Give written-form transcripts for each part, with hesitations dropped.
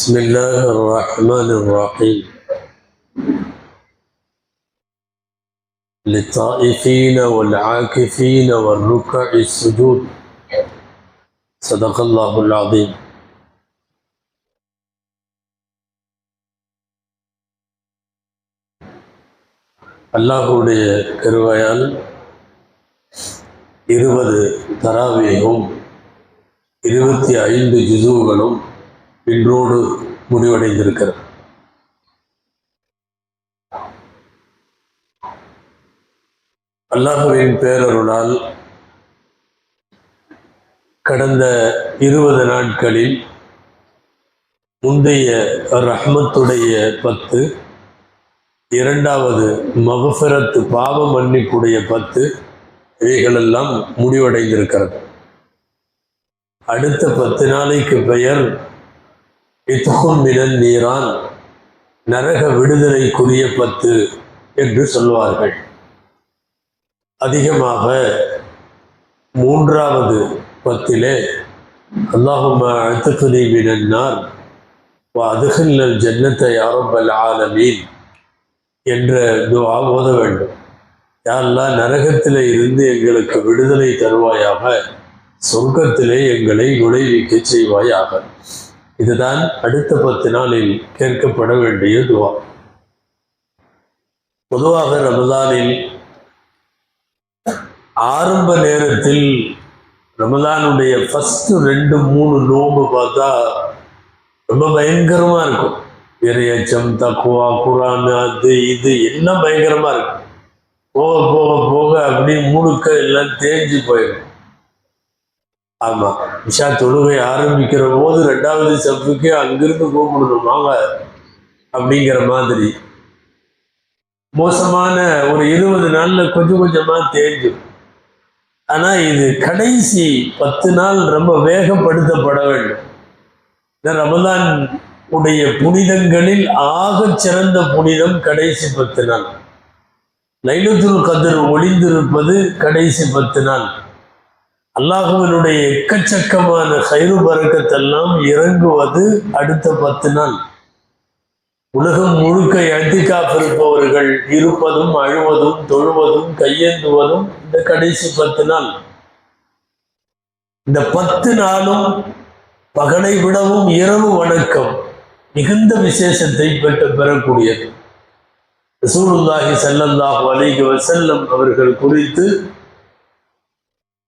بسم الله الرحمن الرحيم للطائفين والعاكفين والركع السجود صدق الله العظيم. அல்லாஹ்வுடைய கிருபையால் 20 தராவீஹும் 25 ஜுஸூகளும் இன்றோடு முடிவடைந்திருக்கிறது. அல்லாஹ்வின் பேரருளால் கடந்த 20 நாட்களில் முந்தைய ரஹ்மத்துடைய 10, இரண்டாவது மஃபிரத் பாவ மன்னிப்புடைய 10 இவைகளெல்லாம் முடிவடைந்திருக்கிறது. அடுத்த 10 நாளைக்கு பெயர் இத்ஹும் மினன் நீரான், நரக விடுதலைக்குரிய 10 என்று சொல்வார்கள். அதிகமாக 3வது 10 அல்லாஹும்ம அத்கினி மினன் நார் வ அத்கில்னல் ஜன்னத யா ரப்பல் ஆலமீன் என்ற துஆ ஓத வேண்டும். யா அல்லாஹ், நரகத்திலே இருந்து எங்களுக்கு விடுதலை தருவாயாக, சொர்க்கத்திலே எங்களை நுழைவிக்க செய்வாயாக. இதுதான் அடுத்த 10 நாளில் கேட்கப்பட வேண்டிய துஆ. பொதுவாக ரமதானில் ஆரம்ப நேரத்தில் ரமதானுடைய ஃபர்ஸ்ட் 2-3 நோன்பு பார்த்தா ரொம்ப பயங்கரமா இருக்கும். இறையச்சம், தக்குவா, குரான், அது இது எல்லாம் பயங்கரமா இருக்கும். போக போக போக அப்படி முழுக்க எல்லாம் தேஞ்சு போயிடும். ஆமா, இஷா தொழுகை ஆரம்பிக்கிற போது 2வது சப்புக்கு அங்கிருந்து கூப்பிடணும் வாங்க அப்படிங்கிற மாதிரி மோசமான ஒரு 20 நாள்ல கொஞ்சம் கொஞ்சமா தேஞ்சிடும். ஆனா இது கடைசி 10 நாள் ரொம்ப வேகப்படுத்தப்பட வேண்டும். ரமதான் உடைய புனிதங்களில் ஆக சிறந்த புனிதம் கடைசி 10 நாள். லைலத்துல் கத்ர் ஒளிந்திருப்பது கடைசி 10 நாள். அல்லாஹ்வினுடைய எக்கச்சக்கமான கைரு பரக்கத்தெல்லாம் இறங்குவது அடுத்த 10 நாள். உலகம் முழுக்க இஅ்திகாஃப் இருப்பவர்கள் இருப்பதும் அழுவதும் தொழுவதும் கையேந்துவதும் இந்த கடைசி 10 நாள். இந்த 10 நாளும் பகலை விடவும் இரவு வணக்கம் மிகுந்த விசேஷத்தை பெறக்கூடியது. ரசூலுல்லாஹி ஸல்லல்லாஹு அலைஹி வஸல்லம் அவர்கள் குறித்து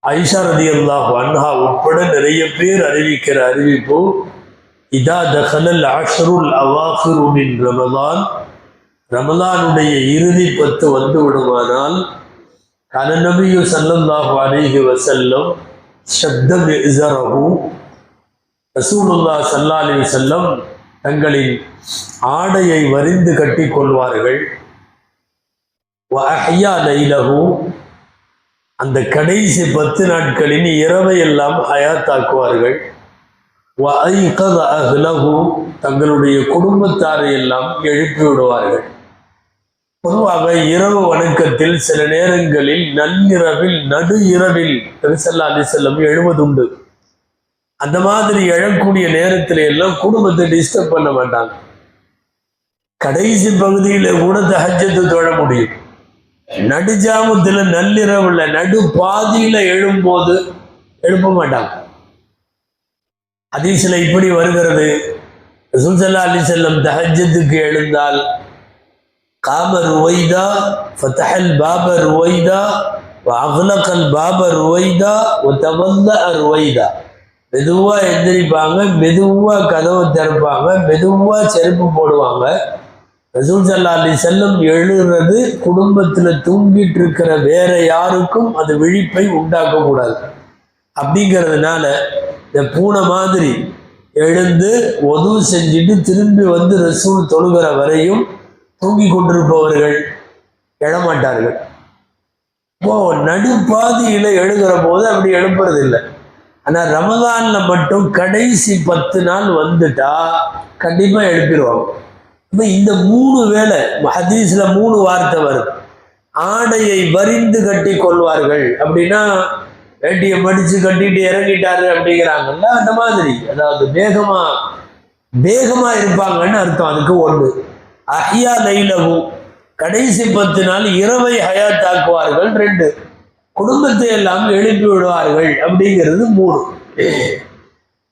ஆயிஷா ரலியல்லாஹு அன்ஹா உட்பட நிறைய பேர் அறிவிக்கிற அறிவிப்பு, இதா தகலல் அஷ்ருல் அவாஹிரு மின் ரமலான், ரமலானுடைய இறுதி 10 வந்து விடுமானால், கான நபியு ஸல்லல்லாஹு அலைஹி வஸல்லம் ஷத்த மிஸரஹு, ரசூலுல்லாஹ் ஸல்லல்லாஹு அலைஹி வஸல்லம் தங்களின் ஆடையை வரிந்து கட்டிக் கொள்வார்கள். வ அஹ்யா லைலஹு, அந்த கடைசி 10 நாட்களின் இரவை எல்லாம் ஹயாத்தாக்குவார்கள். வ ஐகத அஹ்லஹு, தங்களுடைய குடும்பத்தாரை எல்லாம் எழுப்பி விடுவார்கள். பொதுவாக இரவு வணக்கத்தில் சில நேரங்களில் நள்ளிரவில் நடு இரவில் நபி ஸல்லல்லாஹு அலைஹி வஸல்லம் எழுவதுண்டு. அந்த மாதிரி எழக்கூடிய நேரத்தில் எல்லாம் குடும்பத்தை டிஸ்டர்ப் பண்ண மாட்டாங்க. கடைசி பகுதியில கூட தஹஜ்ஜத் தொழ முடியும். நடுஜாமத்துல நள்ளிரவுல நடு பாதியில எழும்போது எழுப்ப மாட்டாங்க. ஹதீஸ்ல இப்படி வருகிறது, ரசூல் ஸல்லல்லாஹு அலைஹி வஸல்லம் தஹஜ்ஜத்துக்கு எழுந்தால் காம ருவைதா ஃபதஹல் பாப ருவைதா வ அக்லகல் பாப ருவைதா வ தவல்ல ருவைதா, மெதுவா எந்திரிப்பாங்க, மெதுவா கதவை திறப்பாங்க, மெதுவா செருப்பு போடுவாங்க. ரசூல் ஸல்லல்லாஹு அலைஹி வஸல்லம் எழுறது குடும்பத்துல தூங்கிட்டு இருக்கிற வேற யாருக்கும் அது விழிப்பை உண்டாக்க கூடாது. அப்படிங்கிறதுனால இந்த பூனை மாதிரி எழுந்து ஒது செஞ்சுட்டு திரும்பி வந்து ரசூல் தொழுகிற வரையும் தூங்கி கொண்டிருப்பவர்கள் எழமாட்டார்கள். இப்போ நடுப்பாதியில எழுகிற போது அப்படி எழுப்புறது இல்லை. ஆனா ரமதான்ல மட்டும் கடைசி 10 நாள் வந்துட்டா கண்டிப்பா எழுப்பிடுவாங்க. இந்த 3 வேளை ஹதீஸ்ல 3 வார்த்தை வருது. ஆடையை வரிந்து கட்டி கொள்வார்கள் அப்படின்னா வேட்டியை மடிச்சு கட்டிட்டு இறங்கிட்டாரு அப்படிங்கிறாங்கல்ல, அந்த மாதிரி. அதாவது வேகமா வேகமா இருப்பாங்கன்னு அர்த்தம். அதுக்கு ஒன்று. அஹ்யா லைலஹு, கடைசி 10 நாள் இரவை ஹயாத்தாக்குவார்கள். 2, குடும்பத்தை எல்லாம் எழுப்பி விடுவார்கள் அப்படிங்கிறது 3.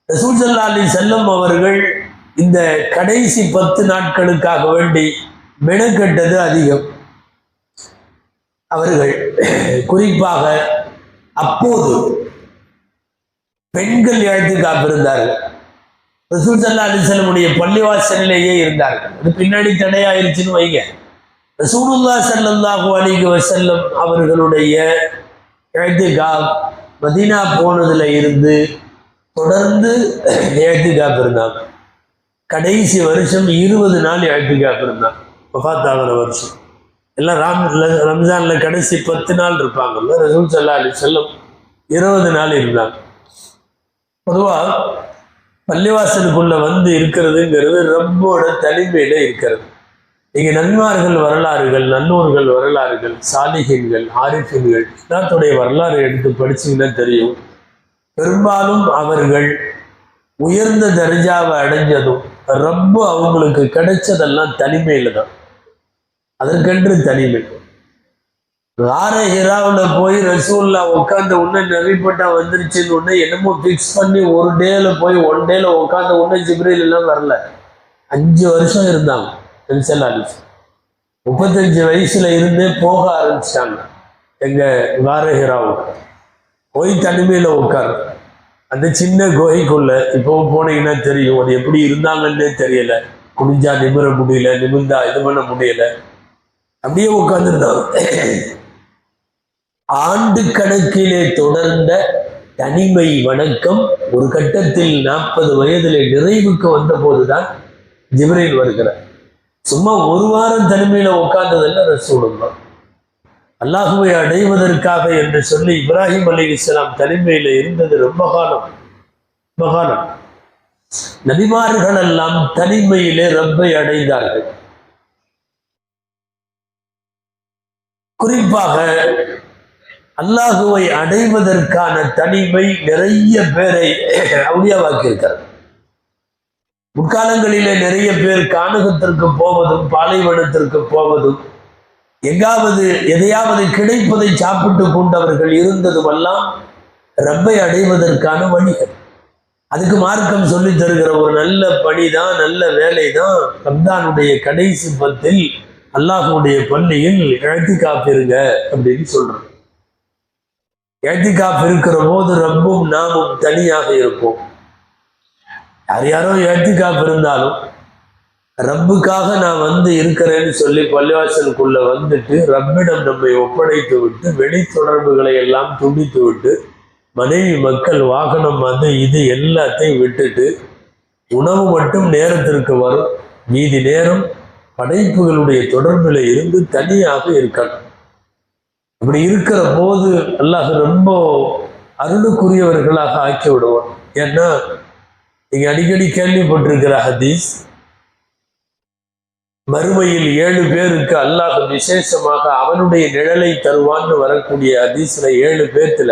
ரசூல் ஸல்லல்லாஹு அலைஹி வஸல்லம் அவர்கள் இந்த கடைசி 10 நாட்களுக்காக வேண்டி மெனக்கெட்டது அதிகம். அவர்கள் குறிப்பாக அப்போது பெண்கள் இஅ்திகாஃப் இருந்தார்கள். ரசூல் ஸல்லல்லாஹு அலைஹி வஸல்லமுடைய பள்ளிவாசலிலேயே இருந்தார்கள். அது பின்னாடி தடையாயிருச்சுன்னு வைங்க. ரசூலுல்லாஹி ஸல்லல்லாஹு அலைஹி வஸல்லம் அவர்களுடைய இஅ்திகாஃப் மதீனா போனதுல இருந்து தொடர்ந்து இஅ்திகாஃப் இருந்தாங்க. கடைசி வருஷம் 20 நாள் இஅ்திகாஃப் இருந்தாங்க. வஃபாத் ஆகிற வருஷம் எல்லாம் ரம்ஜான்ல கடைசி 10 நாள் இருப்பாங்கல்ல, ரசூல் ஸல்லல்லாஹு அலைஹி வஸல்லம் 20 நாள் இருந்தாங்க. பொதுவாக பள்ளிவாசலுக்குள்ள வந்து இருக்கிறதுங்கிறது ரப்போட தனிமையில இருக்கிறது. நீங்க நன்மார்கள் வரலாறுகள், நல்லோர்கள் வரலாறுகள், சாலிஹீன்கள், ஆரிஃபீன்கள் எல்லாத்துடைய வரலாறு எடுத்து படிச்சீங்கன்னா தெரியும். பெரும்பாலும் அவர்கள் உயர்ந்த தர்ஜாவை அடைஞ்சதும் ரப்பு அவங்களுக்கு கிடைச்சதெல்லாம் தனிமையில தான். அதற்கென்று தனிமை. ஹிராவுல போய் ரசூல்லா உட்கார்ந்த உடனே நபிப்பட்டா வந்துருச்சுன்னு உடனே என்னமோ ஃபிக்ஸ் பண்ணி ஒரு டேல போய் 1 டேல உட்கார்ந்த உடனே ஜிப்ரீல் எல்லாம் வரல. 5 வருஷம் இருந்தாங்க. 35 வயசுல இருந்தே போக ஆரம்பிச்சிட்டாங்க. எங்க ஹிராவுக்கு போய் தனிமையில உட்காரு. அந்த சின்ன குகைக்குள்ள இப்பவும் போனீங்கன்னா தெரியும். அது எப்படி இருந்தாங்கன்னே தெரியல. குனிஞ்சா நிமிர முடியல, நிமிர்ந்தா இது பண்ண முடியல, அப்படியே உட்கார்ந்துருந்தாங்க. ஆண்டு கணக்கிலே தொடர்ந்த தனிமை வணக்கம் ஒரு கட்டத்தில் 40 வயதிலே நிறைவுக்கு வந்த போதுதான் ஜிப்ரீல் வருகிறார். சும்மா 1 வாரம் தனிமையில உட்கார்ந்ததல்ல ரசூலுல்லாஹ். அல்லாஹுவை அடைவதற்காக என்று சொல்லி இப்ராஹிம் அலைஹிஸ்ஸலாம் தனிமையில இருந்தது ரொம்ப காலம். நபிமார்கள் எல்லாம் தனிமையிலே ரப்பை அடைந்தார்கள். குறிப்பாக அல்லாஹுவை அடைவதற்கான தனிமை நிறைய பேரை அவுலியாவாக்கியிருக்கிறார். முற்காலங்களிலே நிறைய பேர் கானகத்திற்கு போவதும் பாலைவனத்திற்கு போவதும் எங்காவது எதையாவது கிடைப்பதை சாப்பிட்டு கொண்டவர்கள் இருந்ததுமெல்லாம் ரப்பை அடைவதற்கான வழிகள். அதுக்கு மார்க்கம் சொல்லி தருகிற ஒரு நல்ல பணிதான், நல்ல வேலை தான் ரம்ஜானுடைய கடைசி 10 அல்லாஹ்வுடைய பள்ளியில் இஅ்திகாஃப் இருங்க அப்படின்னு சொல்றோம். இஅ்திகாஃப் இருக்கிற போது ரப்பும் நாமும் தனியாக இருப்போம். யாரோ இஅ்திகாஃப் இருந்தாலும் ரப்புக்காக நான் வந்து இருக்கிறேன்னு சொல்லி பள்ளிவாசலுக்குள்ள வந்துட்டு ரப்பிடம் நம்மை ஒப்படைத்து விட்டு வெளி தொடர்புகளை எல்லாம் துண்டித்து விட்டு மனைவி மக்கள் வாகனம் வந்து இது எல்லாத்தையும் விட்டுட்டு உணவு மட்டும் நேரத்திற்கு வரும், மீதி நேரம் படைப்புகளுடைய தொடர்பில் இருந்து தனியாக இருக்கணும். அப்படி இருக்கிற போது அல்லாஹ் ரொம்ப அருளுக்குரியவர்களாக ஆக்கி விடுவான். ஏன்னா நீங்க அடிக்கடி கேள்விப்பட்டிருக்கிற ஹதீஸ், மறுமையில் 7 பேருக்கு அல்லாஹ் விசேஷமாக அவனுடைய நிழலை தருவான்னு வரக்கூடிய ஹதீஸ்ல 7 பேர்த்துல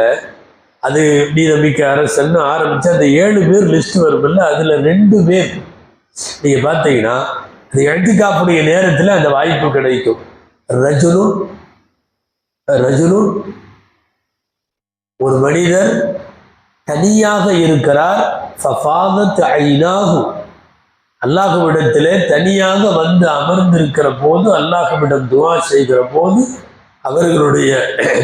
அது நீதமிக்க அரசன்னு ஆரம்பிச்சு அந்த 7 பேர் லிஸ்ட் வரும்ல, அதுல 2 பேர் நீங்க பார்த்தீங்கன்னா அது இஅ்திகாஃபுடைய நேரத்துல அந்த வாய்ப்பு கிடைக்கும். ரஜுலுன் ஒரு மனிதர் தனியாக இருக்கிறார், ஃபஃபாதத் ஐனாஹு அல்லாஹ்விடத்திலே தனியாக வந்து அமர்ந்திருக்கிற போது, அல்லாஹ்விடம் துஆ செய்கிற போது அவர்களுடைய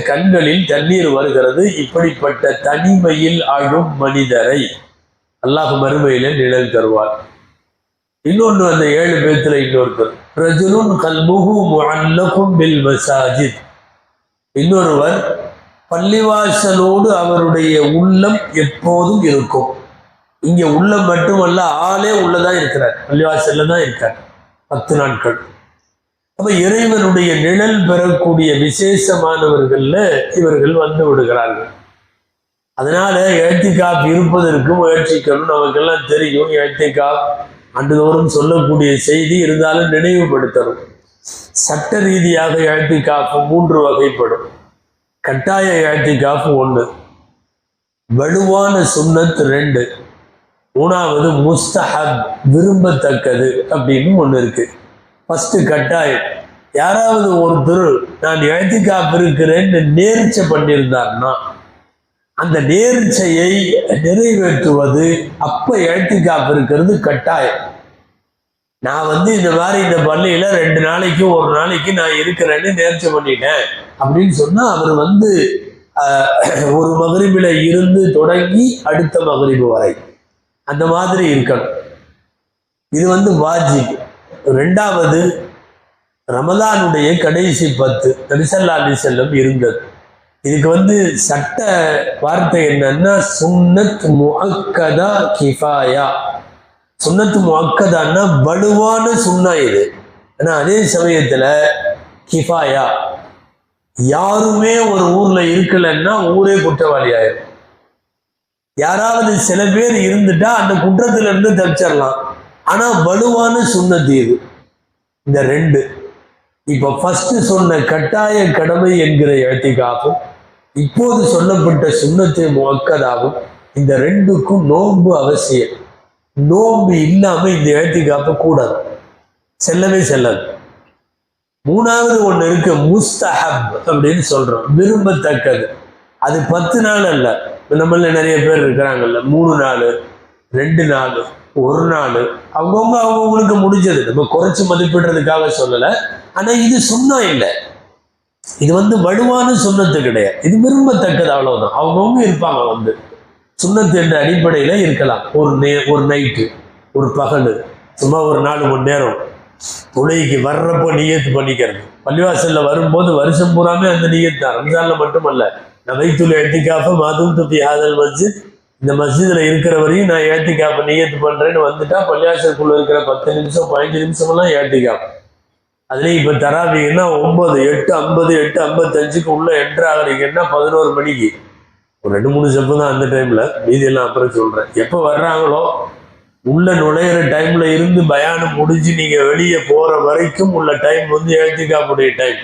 கண்களில் தண்ணீர் வருகிறது. இப்படிப்பட்ட தனிமையில் அழும் மனிதரை அல்லாஹ் மறுமையில நிழல் தருவார். இன்னொன்று அந்த 7 பேர்த்துல இன்னொருத்தர் ரஜுலுன் கல்புஹு முஅல்லகுன் பில் மசாஜித், இன்னொருவர் பள்ளிவாசலோடு அவருடைய உள்ளம் எப்போதும் இருக்கும். இங்க உள்ளம் மட்டுமல்ல, ஆளே உள்ளதான் இருக்கிறார், பள்ளிவாசல்ல தான் இருக்கார் 10 நாட்கள். அப்ப இறைவனுடைய நிழல் பெறக்கூடிய விசேஷமானவர்கள்ல இவர்கள் வந்து விடுகிறார்கள். அதனால இஅ்திகாஃப் இருப்பதற்கு முயற்சிக்கணும். நமக்கெல்லாம் தெரியும் இஅ்திகாஃப் ஆண்டுதோறும் சொல்லக்கூடிய செய்தி, இருந்தாலும் நினைவுபடுத்தணும். சட்ட ரீதியாக இஅ்திகாஃப் 3 வகைப்படும். கட்டாய இஅ்திகாஃப் 1, வலுவான சுன்னத் 2, மூணாவது முஸ்தஹப் விரும்பத்தக்கது அப்படின்னு ஒன்று இருக்கு. ஃபர்ஸ்ட் கட்டாயம். யாராவது ஒருத்தர் நான் இஅ்திகாஃப் இருக்கிறேன்னு நேர்ச்சை பண்ணியிருந்தார்னா அந்த நேர்ச்சையை நிறைவேற்றுவது அப்ப இஅ்திகாஃப் இருக்கிறது கட்டாயம். நான் இந்த மாதிரி இந்த பள்ளியில 2 நாளைக்கு 1 நாளைக்கு நான் இருக்கிறேன்னு நேர்ச்சை பண்ணிட்டேன் அப்படின்னு சொன்னா அவர் ஒரு மகரிபில இருந்து தொடங்கி அடுத்த மகரிபு வரை அந்த மாதிரி இருக்கணும். இது வாஜிப். 2வது ரமலானுடைய கடைசி 10 நபி ஸல்லல்லாஹு அலைஹி வஸல்லம் இருந்தது. இதுக்கு சட்ட வார்த்தை என்னன்னா சுன்னத் முஅக்கதா கிஃபாயா. சுன்னத்து முஅக்கதான்னா வலுவான சுன்னா இது. ஆனா அதே சமயத்துல கிஃபாயா, யாருமே ஒரு ஊர்ல இருக்கலன்னா ஊரே குற்றவாளி ஆயிடும். யாராவது சில பேர் இருந்துட்டா அந்த குற்றத்துல இருந்து தப்பிச்சிடலாம். ஆனா வலுவான சுன்னத்து இது. இந்த 2 இப்ப ஃபர்ஸ்ட் சொன்ன கட்டாய கடமை என்கிற இஅ்திகாஃபும் இப்போது சொல்லப்பட்ட சுன்னத்து முஅக்கதாவும் இந்த 2க்கும் நோன்பு அவசியம். நோன்பு இல்லாம இந்த இஅ்திகாஃப் கூடாது, செல்லவே செல்லாது. 3வது ஒண்ணு இருக்கு முஸ்தஹப் அப்படின்னு சொல்றோம், விரும்பத்தக்கது. அது 10 நாள் அல்ல. நம்மள நிறைய பேர் இருக்கிறாங்கல்ல, 3 நாள் 2 நாள் 1 நாள் அவங்கவுங்களுக்கு முடிஞ்சது. நம்ம குறைச்சு மதிப்பிடுறதுக்காக சொல்லல. ஆனா இது சுன்னா இல்லை. இது வலுவான சுன்னத்து கிடையாது. இது விரும்பத்தக்கது, அவ்வளவுதான். அவங்கவுங்க இருப்பாங்க சுன்னத்து என்ற அடிப்படையில இருக்கலாம். ஒரு நைட்டு, ஒரு பகல், சும்மா ஒரு 4 மணி நேரம் தொழுகைக்கு வர்றப்போ நியத்து பண்ணிக்கிறது. பள்ளிவாசல்ல வரும்போது வருஷம் பூராமே அந்த நியத்து தான். ரம்ஜான்ல மட்டுமல்ல. நவைத்துல் இஅ்திகாஃப மாதும்து ஃபீ ஹாதல் மஸ்ஜித், இந்த மஸ்ஜிதுல இருக்கிற வரையும் நான் இஅ்திகாஃப நியத்து பண்றேன்னு வந்துட்டா பள்ளிவாசலுக்குள்ள இருக்கிற 10 நிமிஷம் 15 நிமிஷம்லாம் இஅ்திகாஃப். அதுலேயும் இப்போ தராவீங்கன்னா 9, 8:50, 8:55க்கு உள்ள என்ட்ரு ஆகுறீங்கன்னா 11 மணிக்கு ஒரு 2-3 ஸ்டெப்பு தான் அந்த டைம்ல. மீதியெல்லாம் அப்புறம் சொல்றேன். எப்போ வர்றாங்களோ உள்ள நுழையிற டைம்ல இருந்து பயானம் முடிஞ்சு நீங்க வெளியே போற வரைக்கும் உள்ள டைம் இஅ்திகாஃபுடைய டைம்.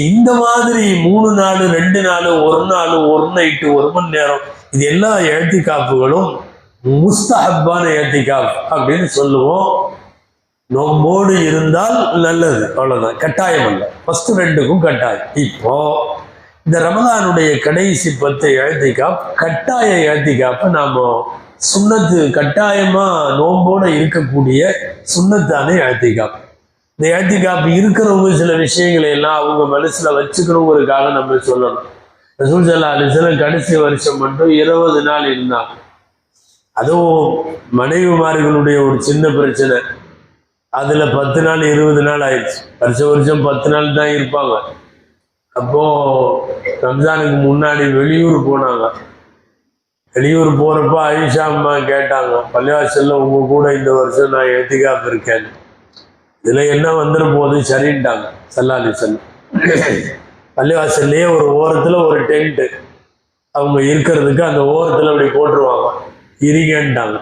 இந்த மாதிரி 3 நாள் 2 நாள் 1 நாள் 1 நைட்டு 1 மணி நேரம் இது எல்லா இஅ்திகாஃபுகளும் முஸ்தஹப்பான இஅ்திகாஃப் அப்படின்னு சொல்லுவோம். நோம்போடு இருந்தால் நல்லது, அவ்வளவுதான். கட்டாயம் அல்ல. ஃபர்ஸ்ட் 2க்கும் கட்டாயம். இப்போ இந்த ரமலானுடைய கடைசி 10 இஅ்திகாஃப் கட்டாய இஅ்திகாஃப் நாம சுன்னத்து கட்டாயமா நோம்போட இருக்கக்கூடிய சுன்னத்தான இஅ்திகாஃப். இந்த இஅ்திகாஃப் இருக்கிறவங்க சில விஷயங்களை எல்லாம் அவங்க மனசுல வச்சுக்கணுங்கிறதுக்காக நம்ம சொல்லணும். ரசூல் ஸல்லல்லாஹு அலைஹி வஸல்லம் கடைசி வருஷம் மட்டும் 20 நாள் இருந்தாங்க. அதுவும் மனைவிமார்களுடைய ஒரு சின்ன பிரச்சனை. அதுல 10 நாள் 20 நாள் ஆயிடுச்சு. வருஷம் 10 நாள் தான் இருப்பாங்க. அப்போ ரம்ஜானுக்கு முன்னாடி வெளியூர் போனாங்க. வெளியூர் போறப்ப ஆயிஷா அம்மா கேட்டாங்க, பள்ளிவாசல்ல உங்க கூட இந்த வருஷம் நான் இஅ்திகாஃப் இருக்கேன், இதுல என்ன வந்துட போகுது சரின்ட்டாங்க ஸல்லல்லாஹு அலைஹி வஸல்லம். பள்ளிவாசல்லையே ஒரு ஓரத்துல ஒரு டென்ட் அவங்க இருக்கிறதுக்கு அந்த ஓரத்துல அப்படி போட்டுருவாங்க, இருங்கன்ட்டாங்க.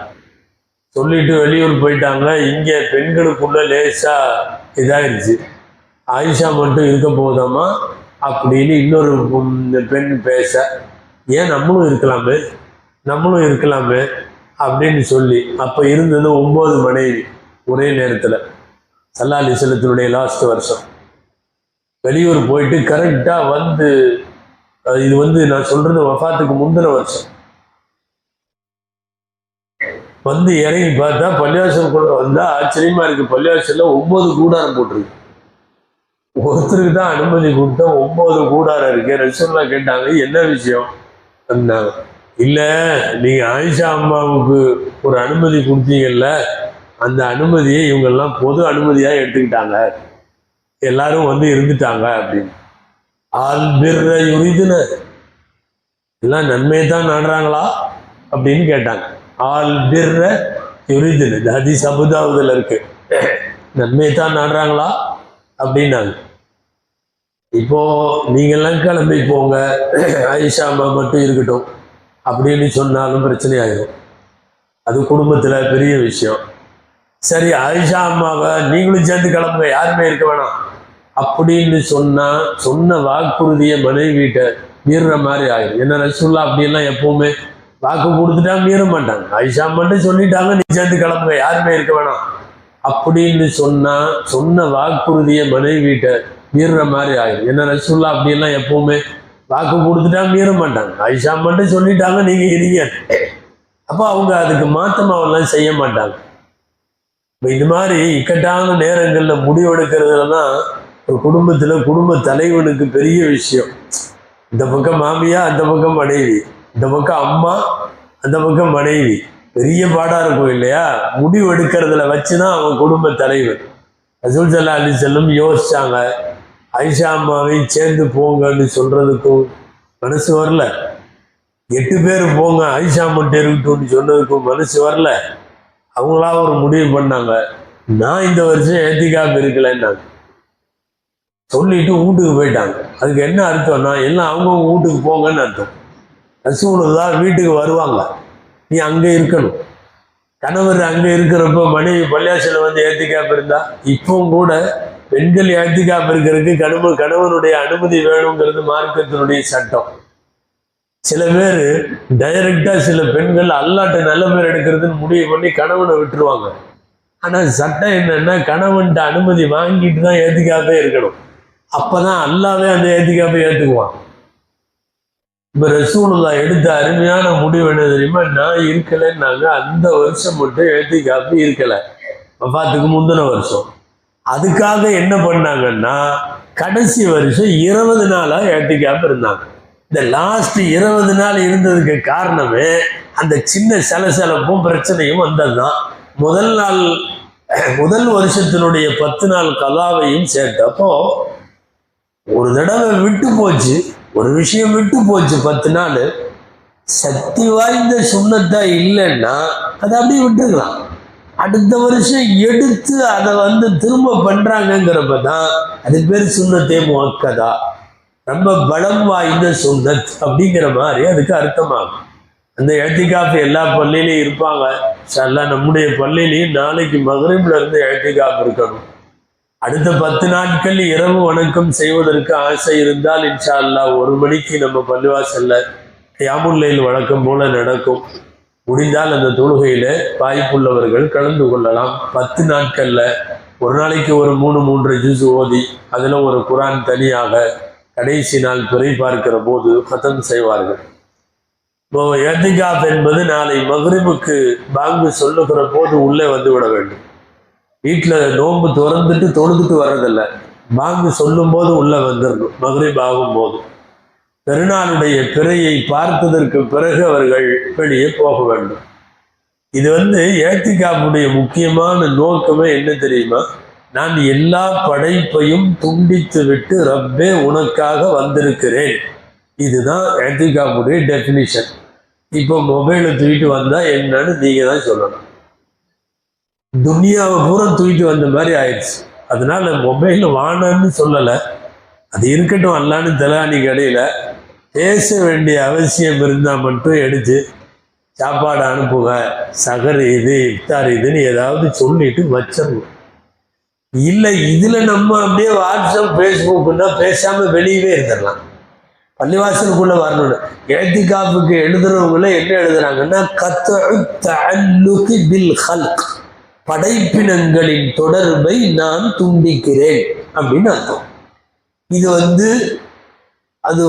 சொல்லிட்டு வெளியூர் போயிட்டாங்க. இங்க பெண்களுக்குள்ள லேசா இதாயிருச்சு. ஆயிஷா மட்டும் இருக்க போதாமா அப்படின்னு இன்னொரு பெண் பேச, ஏன் நம்மளும் இருக்கலாமே அப்படின்னு சொல்லி அப்ப இருந்தது 9 மனைவி ஒரே நேரத்துல. ஸல்லல்லாஹு அலைஹி வஸல்லத்தினுடைய லாஸ்ட் வருஷம் வெளியூர் போயிட்டு கரெக்டா இது நான் சொல்றது வஃபாத்துக்கு முந்தின வருஷம் இறங்கி பார்த்தா பள்ளிவாசலுக்குள்ள வந்தா ஆச்சரியமா இருக்கு. பள்ளிவாசல்ல 9 கூடாரம் போட்டிருக்கு. ஒருத்தருக்கு தான் அனுமதி கொடுத்தா 9 கூடாரம் இருக்கு. ரசூலுல்லாஹ் கேட்டாங்க, என்ன விஷயம் அப்படின்னாங்க. இல்ல, நீங்க ஆயிஷா அம்மாவுக்கு ஒரு அனுமதி கொடுத்தீங்கல்ல, அந்த அனுமதியை இவங்கெல்லாம் பொது அனுமதியா எடுத்துக்கிட்டாங்க, எல்லாரும் இருந்துட்டாங்க அப்படின்னு. ஆல் பிர்ர யுரிதுன, எல்லாம் நன்மையை தான் நாடுறாங்களா அப்படின்னு கேட்டாங்க. ஆல் பிர்ர யுரிதுன, இந்த ஹதீஸ் அபூதாவுதுல இருக்கு. நன்மையை தான் நாடுறாங்களா அப்படின்னாங்க. இப்போ நீங்கெல்லாம் கிளம்பி போங்க, ஆயிஷா அம்மா மட்டும் இருக்கட்டும் அப்படின்னு சொன்னாலும் பிரச்சனை ஆயிடும். அது குடும்பத்துல பெரிய விஷயம். சரி, ஆயிஷா அம்மாவை நீங்களும் சேர்ந்து கிளம்புங்க, யாருமே இருக்க வேணாம் அப்படின்னு சொன்ன வாக்குறுதியை மனைவிட்ட மீறுற மாதிரி ஆயிடும். ஏன்னா ரசூலுல்லாஹ் அப்படியெல்லாம் எப்பவுமே வாக்கு கொடுத்துட்டா மீற மாட்டாங்க. ஆயிஷா மட்டும் சொல்லிட்டாங்க, நீ சேர்ந்து கிளம்புங்க, யாருமே இருக்க வேணாம் அப்படின்னு சொன்ன வாக்குறுதியை மனைவிட்ட மீறுற மாதிரி ஆயிடும். என்ன ரசூல்லா அப்படியெல்லாம் எப்பவுமே வாக்கு கொடுத்துட்டா மீற மாட்டாங்க. ஆயிஷா மட்டும் சொல்லிட்டாங்க, நீங்க இருங்க. அப்போ அவங்க அதுக்கு மாத்தமாவெல்லாம் செய்ய மாட்டாங்க. இப்போ இது மாதிரி இக்கட்டான நேரங்களில் முடிவெடுக்கிறதுல தான் ஒரு குடும்ப தலைவனுக்கு பெரிய விஷயம். இந்த பக்கம் மாமியா, அந்த பக்கம் மனைவி, இந்த பக்கம் அம்மா, அந்த பக்கம் மனைவி, பெரிய பாடா இருக்கும் இல்லையா? முடிவு எடுக்கிறதுல வச்சுதான் அவன் குடும்ப தலைவர். ரசூல் ஸல்லல்லாஹு அலைஹி வஸல்லம் யோசிச்சாங்க. ஆயிஷா அம்மாவை சேர்ந்து போங்கன்னு சொல்றதுக்கும் மனசு வரல. 8 பேர் போங்க, ஆயிஷா மட்டும் இருக்கட்டும்னு சொன்னதுக்கும் மனசு வரல. அவங்களா ஒரு முடிவு பண்ணாங்க, நான் இந்த வருஷம் ஏத்திக்காப்பு இருக்கலைன்னாங்க. சொல்லிட்டு வீட்டுக்கு போயிட்டாங்க. அதுக்கு என்ன அர்த்தம்னா, எல்லாம் அவங்கவுங்க வீட்டுக்கு போங்கன்னு அர்த்தம். ரசூலுல்லாஹ் வீட்டுக்கு வருவாங்க, நீ அங்கே இருக்கணும். கணவர் அங்கே இருக்கிறப்ப மனைவி பள்ளியாசல வந்து ஏத்திக்காப்பு இருந்தா, இப்பவும் கூட பெண்கள் ஏத்திக்காப்பு இருக்கிறதுக்கு கணவனுடைய அனுமதி வேணுங்கிறது மார்க்கத்தினுடைய சட்டம். சில பேர் டைரக்டா சில பெண்கள் அல்லாட்ட நல்ல பேர் எடுக்கிறதுன்னு முடிவு பண்ணி கணவனை விட்டுருவாங்க. ஆனா சட்டம் என்னன்னா, கணவன்கிட்ட அனுமதி வாங்கிட்டு தான் ஏத்திக்காப்பே இருக்கணும். அப்பதான் அல்லாவே அந்த ஏத்திக்காப்பை ஏத்துக்குவான். இப்ப ரசூலுல்லாஹ் எடுத்த அருமையான முடிவு என்ன தெரியுமா? நான் இருக்கலைன்னாங்க. அந்த வருஷம் மட்டும் ஏத்திக்காப்பு இருக்கல, வஃபாத்துக்கு முந்தின வருஷம். அதுக்காக என்ன பண்ணாங்கன்னா, கடைசி வருஷம் 20 நாளா ஏத்திக்காப்பு இருந்தாங்க. இந்த லாஸ்ட் 20 நாள் இருந்ததுக்கு காரணமே அந்த சின்ன சலசலப்பும் பிரச்சனையும் வந்ததுதான். முதல் வருஷத்தினுடைய 10 நாள் கலாவையும் சேர்த்தப்போ ஒரு தடவை விட்டு போச்சு, ஒரு விஷயம் விட்டு போச்சு 10 நாள். சக்தி வாய்ந்த சுண்ணத்தா இல்லைன்னா அதை அப்படியே விட்டுக்கலாம். அடுத்த வருஷம் எடுத்து அதை திரும்ப பண்றாங்கிறப்பதான் அது பேர் சுண்ணத்தே முஅக்கதா, ரொம்ப பலம் வாய்ந்த சுன்னத் அப்படிங்கிற மாதிரி அதுக்கு அர்த்தமாகும். அந்த ஏத்திகாஃப் எல்லா பள்ளியிலையும் இருப்பாங்க. நம்முடைய பள்ளியிலையும் நாளைக்கு மக்ரிப்ல இருந்து ஏத்திகாஃப் இருக்கணும். அடுத்த 10 நாட்கள் இரவு வணக்கம் செய்வதற்கு ஆசை இருந்தால் இன்ஷா அல்லாஹ் 1 மணிக்கு நம்ம பள்ளிவாசல்ல கியாமுல் லைல் வழக்கம் போல நடக்கும். முடிந்தால் அந்த தொழுகையில வாய்ப்புள்ளவர்கள் கலந்து கொள்ளலாம். 10 நாட்கள்ல ஒரு நாளைக்கு ஒரு 3 ஜுஸ் ஓதி அதுல ஒரு குரான் தனியாக கடைசி நாள் பிறை பார்க்கிற போது கதம் செய்வார்கள். இப்போ ஏத்திகாஃப் என்பது நாளை மக்ரிபுக்கு பாங்கு சொல்லுகிற போது உள்ளே வந்து விட வேண்டும். வீட்டில் நோன்பு திறந்துட்டு தொழுதுட்டு வர்றதில்ல, பாங்கு சொல்லும் போது உள்ள வந்துடணும். மக்ரிப் ஆகும் போது பெருநாளுடைய பிறையை பார்த்ததற்கு பிறகு அவர்கள் வெளியே போக வேண்டும். இது ஏத்திகாஃபுடைய முக்கியமான நோக்கமே என்ன தெரியுமா? நான் எல்லா படைப்பையும் துண்டித்து விட்டு ரப்பே உனக்காக வந்திருக்கிறேன். இதுதான் ஏத்திகாஃபுடைய டெஃபினிஷன். இப்போ மொபைலை தூக்கிட்டு வந்தா என்னன்னு நீங்க தான் சொல்லணும். துனியாவை பூரா தூக்கிட்டு வந்த மாதிரி ஆயிடுச்சு. அதனால மொபைல் வானன்னு சொல்லலை, அது இருக்கட்டும். அல்லான்னு தலானி கடையில் பேச வேண்டிய அவசியம் இருந்தால் மட்டும் எடுத்து சாப்பாடு அனுப்புங்க, சகர் இது இஃப்தார் இதுன்னு ஏதாவது சொல்லிட்டு வச்சிடணும். இல்லை இதில் நம்ம அப்படியே வாட்ஸ்அப் ஃபேஸ்புக்குன்னா பேசாமல் வெளியவே இருந்துடலாம். பள்ளிவாசலுக்குள்ள வரணும். ஏத்திகாஃபுக்கு எழுதுறவங்கள என்ன எழுதுறாங்கன்னா, கத்உ தஅல்லுகி பில் ஹல்க், படைப்பினங்களின் தொடர்பை நான் துண்டிக்கிறேன் அப்படின்னு அர்த்தம். இது அது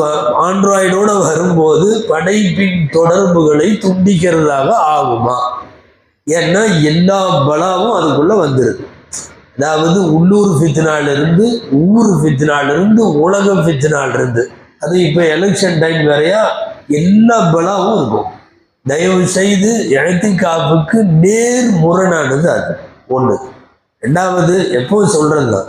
ஆண்ட்ராய்டோட வரும்போது படைப்பின் தொடர்புகளை துண்டிக்கிறதாக ஆகுமா? ஏன்னா எல்லா பலாவும் அதுக்குள்ள வந்துருது. அதாவது உள்ளூர் ஃபித்னாலிருந்து, ஊர் ஃபித்னாலிருந்து, உலக ஃபித்னாலிருந்து, அது இப்போ எலெக்ஷன் டைம் வேறையா, எல்லா பலாவும் இருக்கும். தயவு செய்து இஅ்திகாஃபுக்கு நேர் முரணானது அது ஒன்று. ரெண்டாவது, எப்போ சொல்றேன்னா,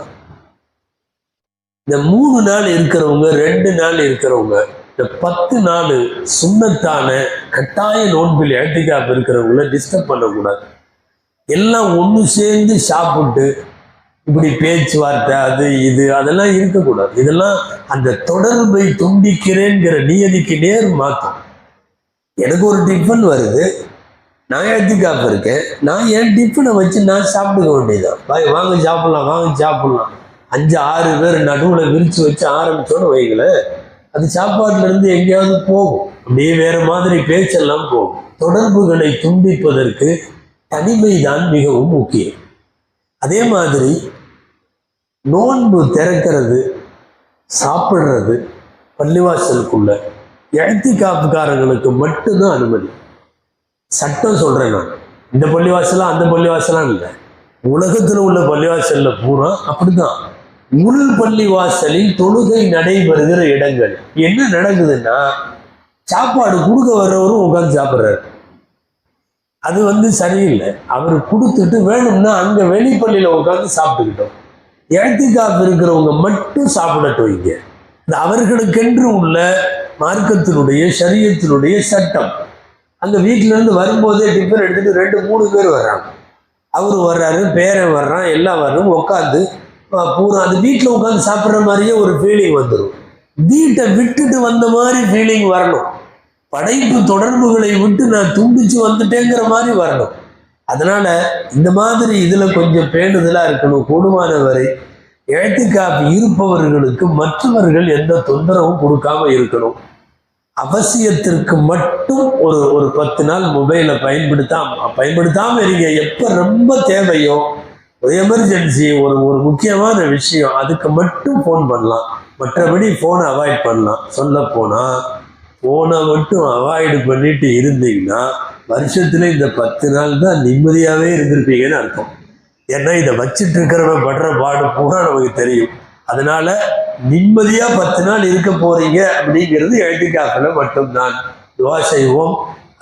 இந்த 3 நாள் இருக்கிறவங்க, 2 நாள் இருக்கிறவங்க, இந்த 10 நாள் சுன்னத்தான கட்டாய நோன்பில் இஅ்திகாஃப் இருக்கிறவங்கள டிஸ்டர்ப் பண்ணக்கூடாது. எல்லாம் ஒன்று சேர்ந்து சாப்பிட்டு இப்படி பேச்சுவார்த்தை அது இது அதெல்லாம் இருக்கக்கூடாது. இதெல்லாம் அந்த தொடர்பை துண்டிக்கிறேங்கிற நியதிக்கு நேர் மாற்றம். எனக்கு ஒரு டிஃபன் வருது, நான் இஅ்திகாஃப் இருக்கேன், நான் என் டிஃபனை வச்சு நான் சாப்பிட்டுக்க வேண்டியதான். வாங்க சாப்பிடலாம், வாங்க சாப்பிடலாம். 5-6 பேர் நடுவில் விரிச்சு வச்சு ஆரம்பிச்சோன்னு வைங்களேன், அது சாப்பாட்டுல இருந்து எங்கேயாவது போகும். அப்படியே வேற மாதிரி பேச்செல்லாம் போகும். தொடர்புகளை துண்டிப்பதற்கு தனிமைதான் மிகவும் முக்கியம். அதே மாதிரி நோன்பு திறக்கிறது, சாப்பிட்றது பள்ளிவாசலுக்குள்ள இஅ்திகாஃப்காரங்களுக்கு மட்டும்தான் அனுமதி. சட்டம் சொல்றேன் நான், இந்த பள்ளிவாசலா அந்த பள்ளிவாசலாம் இல்லை, உலகத்தில் உள்ள பள்ளிவாசல்ல பூரா அப்படிதான். உள் பள்ளிவாசலில் தொழுகை நடைபெறுகிற இடங்கள் என்ன நடக்குதுன்னா, சாப்பாடு கொடுக்க வர்றவரும் உட்காந்து சாப்பிட்றாரு. அது சரியில்லை. அவர் கொடுத்துட்டு வேணும்னா அங்க வெளிப்பள்ளியில உட்காந்து சாப்பிட்டுக்கிட்டோம். இஅ்திகாஃப் இருக்கிறவங்க மட்டும் சாப்பிடட்டும். இங்க இது அவர்களுக்கென்று உள்ள மார்க்கத்தினுடைய ஷரியத்தினுடைய சட்டம். அங்க வீட்டுல இருந்து வரும்போதே டிஃபன் எடுத்துட்டு 2-3 பேர் வர்றாங்க. அவரு வர்றாரு, பேரன் வர்றான், எல்லாம் வர்றோம், உட்காந்து பூரா அந்த வீட்டில் உட்காந்து சாப்பிட்ற மாதிரியே ஒரு ஃபீலிங் வந்துடும். வீட்டை விட்டுட்டு வந்த மாதிரி ஃபீலிங் வரணும். படைப்பு தொடர்புகளை விட்டு நான் துண்டிச்சு வந்துட்டேங்கிற மாதிரி வரணும். அதனால இந்த மாதிரி இதுல கொஞ்சம் பேணுதலா இருக்கணும். கூடுமான வரை இஅ்திகாஃப் இருப்பவர்களுக்கு மற்றவர்கள் எந்த தொந்தரவும் கொடுக்காம இருக்கணும். அவசியத்திற்கு மட்டும் ஒரு 10 நாள் மொபைலை பயன்படுத்தாம இருங்க. எப்ப ரொம்ப தேவையோ, ஒரு எமர்ஜென்சி, ஒரு முக்கியமான விஷயம், அதுக்கு மட்டும் ஃபோன் பண்ணலாம். மற்றபடி ஃபோனை அவாய்ட் பண்ணலாம். சொல்ல போனா ஃபோனை மட்டும் அவாய்டு பண்ணிட்டு இருந்தீங்கன்னா வருஷத்துல இந்த 10 நாள் தான் நிம்மதியாவே இருந்திருப்பீங்கன்னு அர்த்தம். ஏன்னா இதை வச்சுட்டு இருக்கிறவன் படுற பாடு பூரா நமக்கு தெரியும். அதனால நிம்மதியா 10 நாள் இருக்க போறீங்க அப்படிங்கிறது இஅ்திகாஃப்ல மட்டும்தான். துஆ செய்வோம்,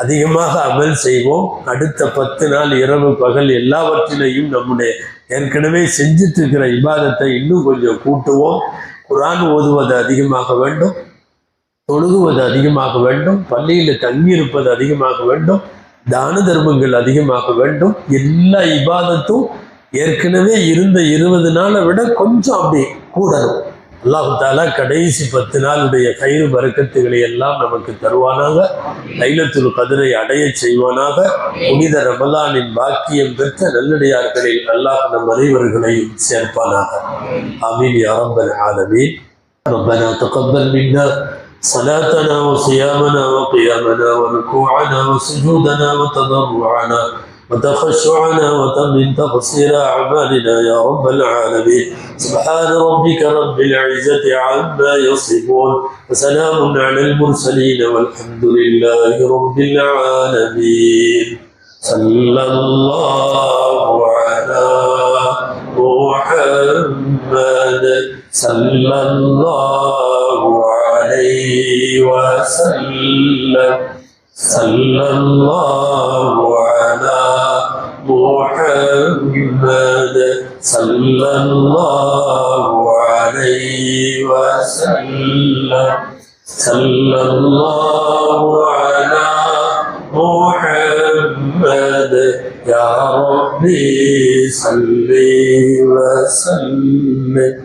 அதிகமாக அமல் செய்வோம். அடுத்த 10 நாள் இரவு பகல் எல்லாவற்றிலையும் நம்முடைய ஏற்கனவே செஞ்சுட்டு இருக்கிற இபாதத்தை இன்னும் கொஞ்சம் கூட்டுவோம். குர்ஆன் ஓதுவது அதிகமாக வேண்டும், தொழுகுவது அதிகமாக வேண்டும், பள்ளியில் தங்கியிருப்பது அதிகமாக வேண்டும், தான தர்மங்கள் அதிகமாக வேண்டும். எல்லா இபாதத்தும் ஏற்கனவே இருந்த 20 நாளை விட கொஞ்சம் அப்படி கூடணும். அல்லாஹ் தஆலா கடைசி 10 நாளுடைய கயிறு பரக்கத்துகளை எல்லாம் நமக்கு தருவானாக. லைலத்துல் கத்ரை அடைய செய்வானாக. புனித ரமலானின் பாக்கியம் பெற்ற நல்லடியார்களில் அல்லாஹ் நம் அனைவர்களையும் சேர்ப்பானாக. ஆமீன் யா ரப்பல் ஆலமீன். ربنا تقبل منا صلاتنا وصيامنا وقيامنا وركوعنا وسجودنا وتضرعنا وتخشعنا وتمن تقصير أعمالنا يا رب العالمين. سبحان ربك رب العزة عما يصفون وسلام على المرسلين والحمد لله رب العالمين. صلى الله على محمد صلى الله عليه وسلم. صلى الله على محمد صلى الله عليه وسلم. صلى الله على محمد يا ربي صل وسلم.